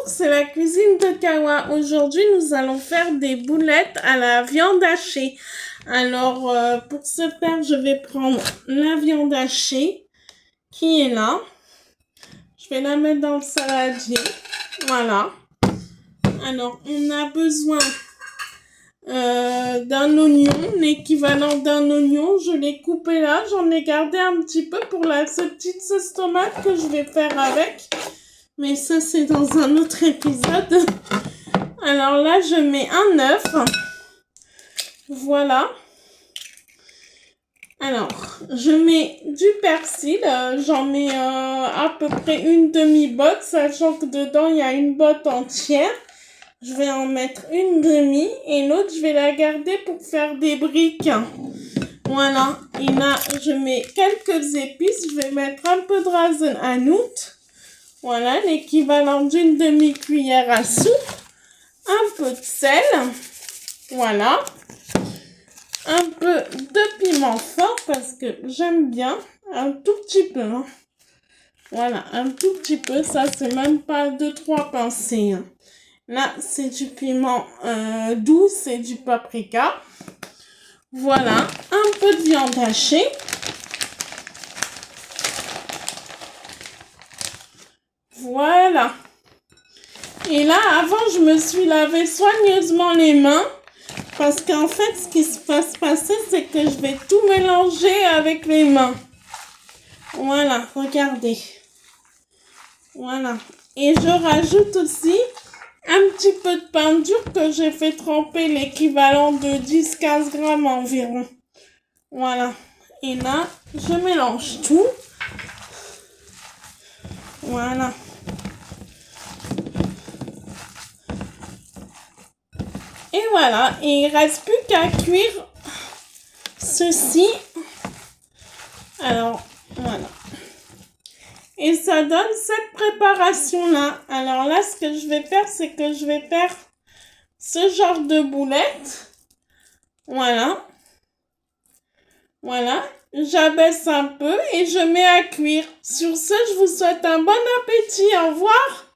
c'est la cuisine de Kawa. Aujourd'hui, nous allons faire des boulettes à la viande hachée. Alors, pour ce faire, je vais prendre la viande hachée qui est là. Je vais la mettre dans le saladier. Voilà. Alors, on a besoin d'un oignon, l'équivalent d'un oignon. Je l'ai coupé là. J'en ai gardé un petit peu pour cette petite sauce tomate que je vais faire avec. Mais ça, c'est dans un autre épisode. Alors là, je mets un œuf. Voilà. Alors, je mets du persil. J'en mets à peu près une demi-botte, sachant que dedans, il y a une botte entière. Je vais en mettre une demi et l'autre, je vais la garder pour faire des briques. Voilà. Et là, je mets quelques épices. Je vais mettre un peu de rasen hanout. Voilà, l'équivalent d'une demi-cuillère à soupe. Un peu de sel. Voilà. Un peu de piment fort parce que j'aime bien. Un tout petit peu. Hein. Voilà, un tout petit peu. Ça, c'est même pas 2-3 pincées. Hein. Là, c'est du piment doux. C'est du paprika. Voilà. Un peu de viande hachée. Voilà. Et là, avant, je me suis lavé soigneusement les mains. Parce qu'en fait, ce qui va se passer, c'est que je vais tout mélanger avec les mains. Voilà, regardez. Voilà. Et je rajoute aussi un petit peu de pain dur que j'ai fait tremper, l'équivalent de 10-15 grammes environ. Voilà. Et là, je mélange tout. Voilà. Et voilà, et il ne reste plus qu'à cuire ceci. Alors, voilà. Et ça donne cette préparation-là. Alors là, ce que je vais faire, c'est que je vais faire ce genre de boulettes. Voilà. Voilà. J'abaisse un peu et je mets à cuire. Sur ce, je vous souhaite un bon appétit. Au revoir.